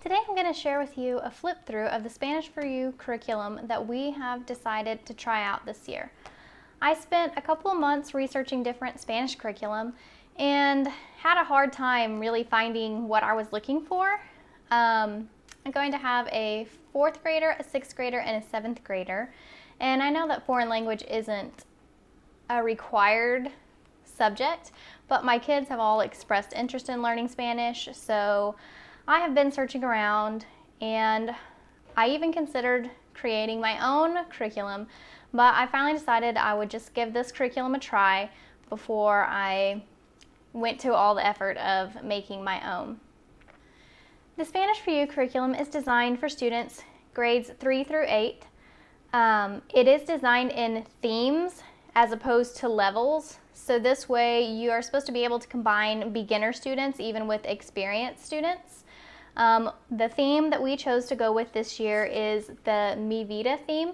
Today I'm going to share with you a flip through of the Spanish for You curriculum that we have decided to try out this year. I spent a couple of months researching different Spanish curriculum and had a hard time really finding what I was looking for. I'm going to have a 4th grader, a 6th grader, and a 7th grader. And I know that foreign language isn't a required subject, but my kids have all expressed interest in learning Spanish, so I have been searching around and I even considered creating my own curriculum, but I finally decided I would just give this curriculum a try before I went to all the effort of making my own. The Spanish for You curriculum is designed for students grades 3 through 8. It is designed in themes as opposed to levels, so this way you are supposed to be able to combine beginner students even with experienced students. The theme that we chose to go with this year is the Mi Vida theme.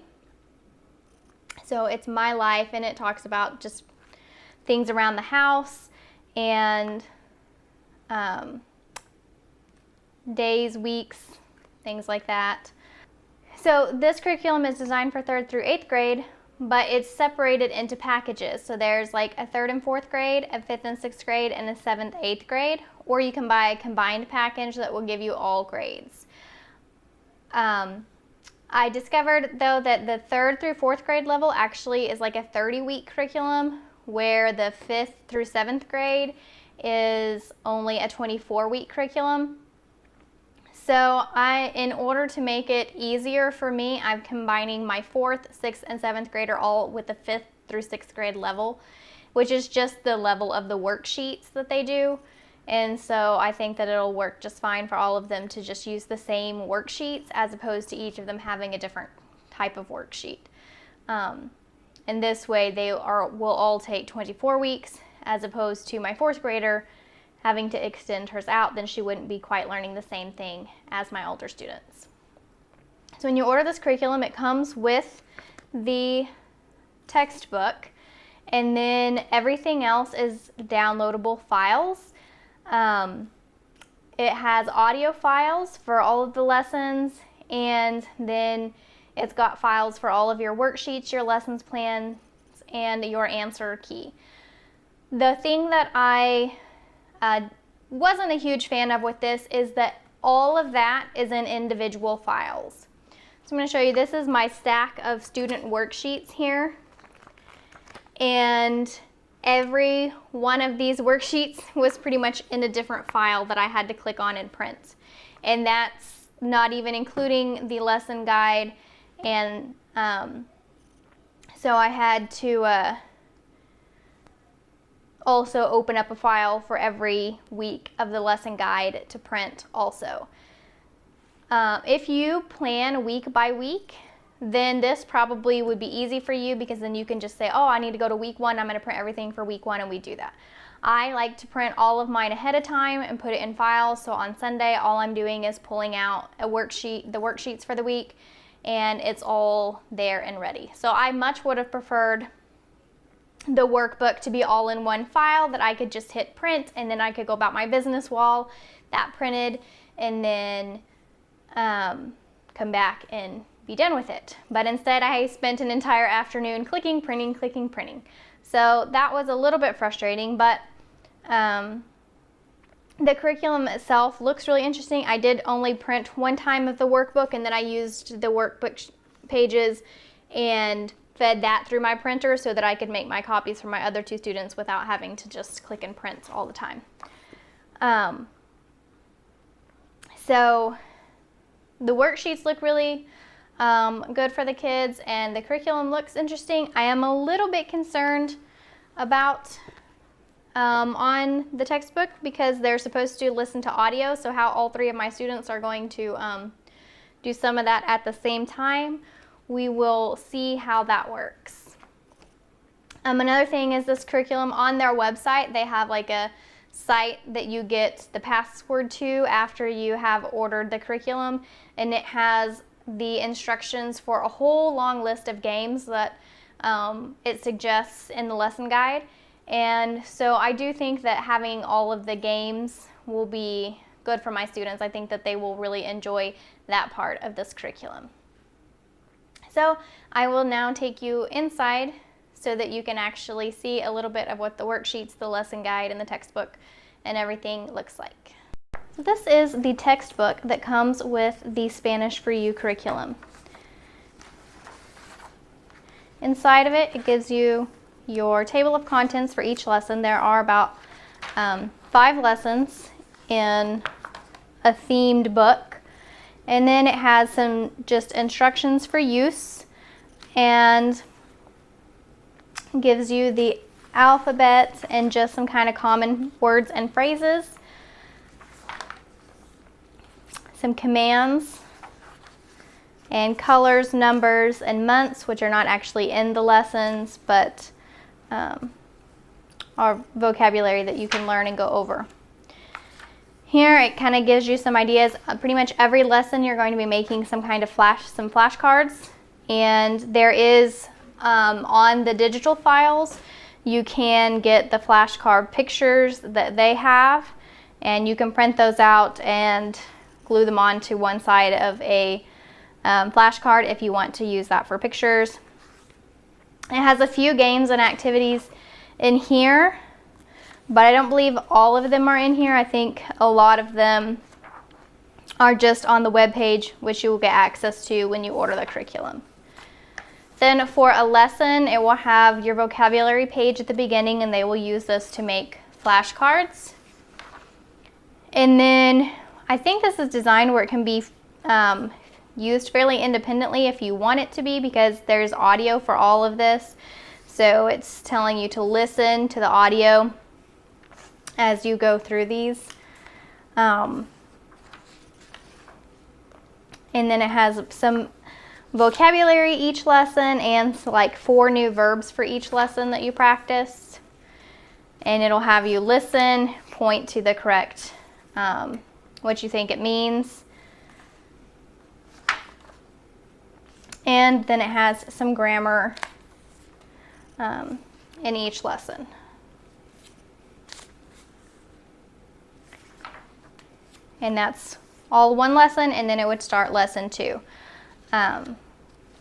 So it's my life, and it talks about just things around the house and days, weeks, things like that. So this curriculum is designed for 3rd through 8th grade, but it's separated into packages. So there's like a 3rd and 4th grade, a 5th and 6th grade, and a 7th, 8th grade. Or you can buy a combined package that will give you all grades. I discovered though that the 3rd through 4th grade level actually is like a 30-week curriculum, where the 5th through 7th grade is only a 24-week curriculum. So in order to make it easier for me, I'm combining my 4th, 6th, and 7th grader all with the 5th through 6th grade level, which is just the level of the worksheets that they do. And so I think that it'll work just fine for all of them to just use the same worksheets as opposed to each of them having a different type of worksheet. And this way they will all take 24 weeks as opposed to my 4th grader having to extend hers out. Then she wouldn't be quite learning the same thing as my older students. So when you order this curriculum, it comes with the textbook, and then everything else is downloadable files. It has audio files for all of the lessons, and then it's got files for all of your worksheets, your lessons plans, and your answer key. The thing that I wasn't a huge fan of with this is that all of that is in individual files. So I'm going to show you, this is my stack of student worksheets here, and every one of these worksheets was pretty much in a different file that I had to click on and print. And that's not even including the lesson guide. And so I had to also open up a file for every week of the lesson guide to print also. If you plan week by week, then this probably would be easy for you, because then you can just say, oh, I need to go to week 1, I'm going to print everything for week 1, and we do that. I like to print all of mine ahead of time and put it in files, so on Sunday all I'm doing is pulling out a worksheet, the worksheets for the week, and it's all there and ready. So I much would have preferred the workbook to be all in one file that I could just hit print, and then I could go about my business while that printed, and then come back and be done with it. But instead I spent an entire afternoon clicking, printing, clicking, printing. So that was a little bit frustrating, but the curriculum itself looks really interesting. I did only print one time of the workbook, and then I used the workbook pages and fed that through my printer so that I could make my copies for my other 2 students without having to just click and print all the time. So the worksheets look really good for the kids, and the curriculum looks interesting. I am a little bit concerned about on the textbook, because they're supposed to listen to audio, so how all 3 of my students are going to do some of that at the same time, we will see how that works. Another thing is this curriculum on their website, they have like a site that you get the password to after you have ordered the curriculum, and it has the instructions for a whole long list of games that it suggests in the lesson guide. And so I do think that having all of the games will be good for my students. I think that they will really enjoy that part of this curriculum. So I will now take you inside so that you can actually see a little bit of what the worksheets, the lesson guide, and the textbook and everything looks like. So this is the textbook that comes with the Spanish for You curriculum. Inside of it, it gives you your table of contents for each lesson. There are about 5 lessons in a themed book. And then it has some just instructions for use and gives you the alphabet and just some kind of common words and phrases. Some commands and colors, numbers, and months, which are not actually in the lessons, but are vocabulary that you can learn and go over. Here it kind of gives you some ideas. Pretty much every lesson you're going to be making some kind of flashcards, and there is on the digital files you can get the flashcard pictures that they have, and you can print those out and glue them onto one side of a flashcard if you want to use that for pictures. It has a few games and activities in here, but I don't believe all of them are in here. I think a lot of them are just on the web page, which you will get access to when you order the curriculum. Then for a lesson, it will have your vocabulary page at the beginning, and they will use this to make flashcards. And then I think this is designed where it can be used fairly independently if you want it to be, because there's audio for all of this. So it's telling you to listen to the audio as you go through these. And then it has some vocabulary each lesson and like 4 new verbs for each lesson that you practice. And it'll have you listen, point to the correct, what you think it means. And then it has some grammar in each lesson. And that's all one lesson, and then it would start lesson 2.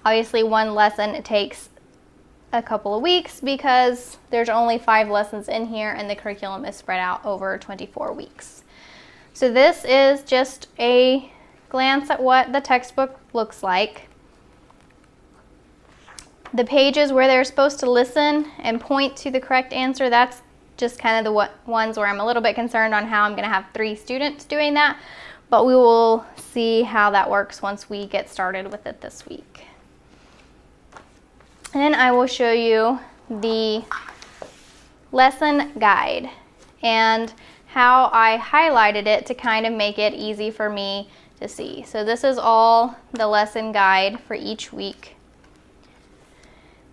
Obviously one lesson it takes a couple of weeks because there's only 5 lessons in here and the curriculum is spread out over 24 weeks. So this is just a glance at what the textbook looks like. The pages where they're supposed to listen and point to the correct answer, that's just kind of the ones where I'm a little bit concerned on how I'm going to have 3 students doing that, but we will see how that works once we get started with it this week. And then I will show you the lesson guide and how I highlighted it to kind of make it easy for me to see. So this is all the lesson guide for each week.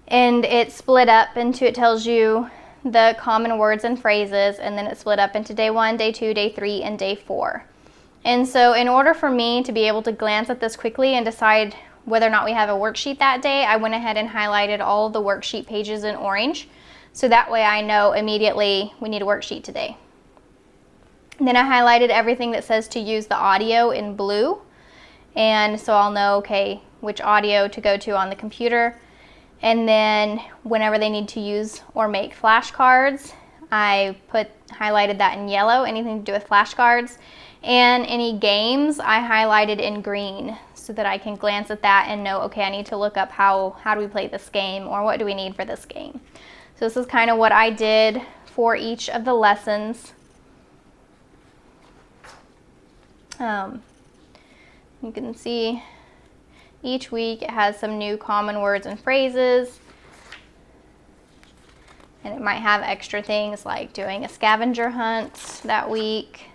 And it's split up into, it tells you the common words and phrases, and then it's split up into day 1, day 2, day 3, and day 4. And so in order for me to be able to glance at this quickly and decide whether or not we have a worksheet that day, I went ahead and highlighted all of the worksheet pages in orange. So that way I know immediately we need a worksheet today. And then I highlighted everything that says to use the audio in blue. And so I'll know, okay, which audio to go to on the computer. And then whenever they need to use or make flashcards, I highlighted that in yellow, anything to do with flashcards. And any games I highlighted in green so that I can glance at that and know, okay, I need to look up how do we play this game, or what do we need for this game. So this is kind of what I did for each of the lessons. You can see each week it has some new common words and phrases, and it might have extra things like doing a scavenger hunt that week,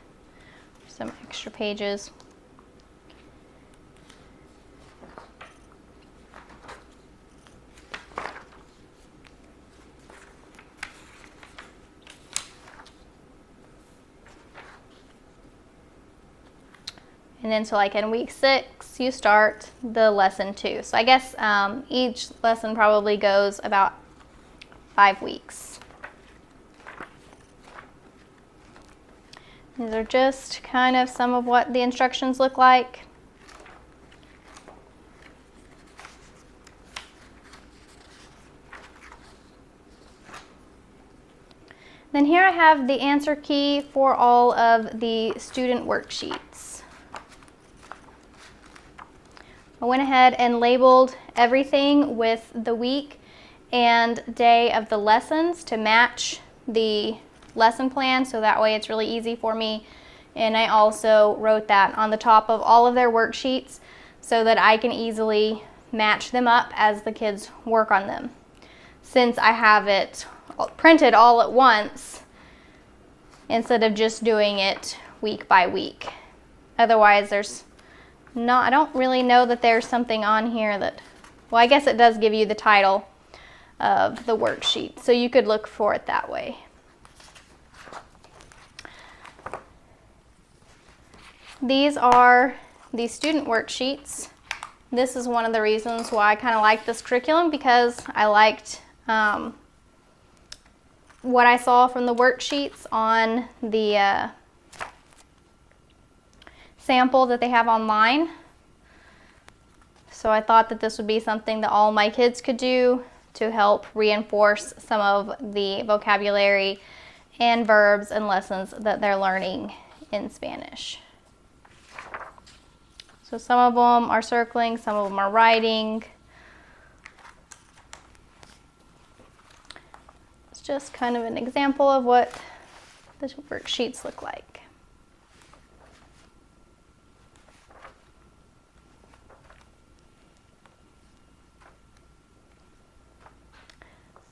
some extra pages. And then so like in week 6, you start the lesson 2. So I guess each lesson probably goes about 5 weeks. These are just kind of some of what the instructions look like. Then here I have the answer key for all of the student worksheets. I went ahead and labeled everything with the week and day of the lessons to match the lesson plan, so that way it's really easy for me. And I also wrote that on the top of all of their worksheets so that I can easily match them up as the kids work on them. Since I have it printed all at once instead of just doing it week by week. Otherwise I don't really know that there's something on here that, well, I guess it does give you the title of the worksheet, so you could look for it that way. These are the student worksheets. This is one of the reasons why I kind of like this curriculum, because I liked what I saw from the worksheets on the sample that they have online. So I thought that this would be something that all my kids could do to help reinforce some of the vocabulary and verbs and lessons that they're learning in Spanish. So some of them are circling, some of them are writing. It's just kind of an example of what the worksheets look like.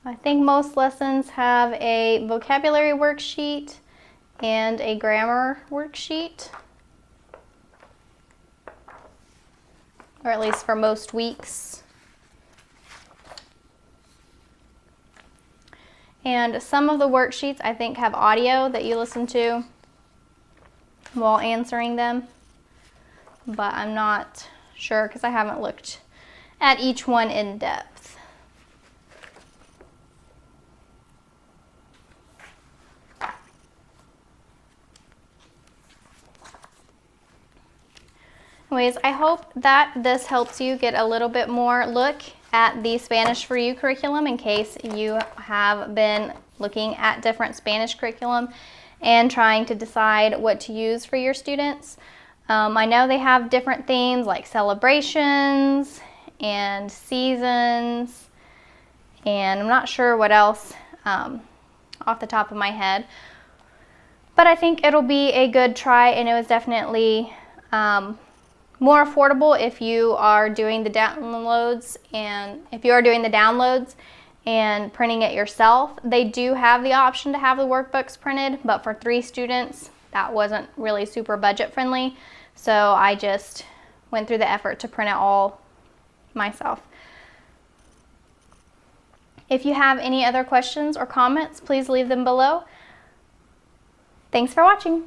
I think most lessons have a vocabulary worksheet and a grammar worksheet, or at least for most weeks. And some of the worksheets I think have audio that you listen to while answering them, but I'm not sure because I haven't looked at each one in depth. Anyways, I hope that this helps you get a little bit more look at the Spanish for You curriculum in case you have been looking at different Spanish curriculum and trying to decide what to use for your students. I know they have different themes like celebrations and seasons, and I'm not sure what else off the top of my head, but I think it'll be a good try, and it was definitely more affordable if you are doing the downloads, and printing it yourself. They do have the option to have the workbooks printed, but for 3 students that wasn't really super budget friendly, so I just went through the effort to print it all myself. If you have any other questions or comments, please leave them below. Thanks for watching.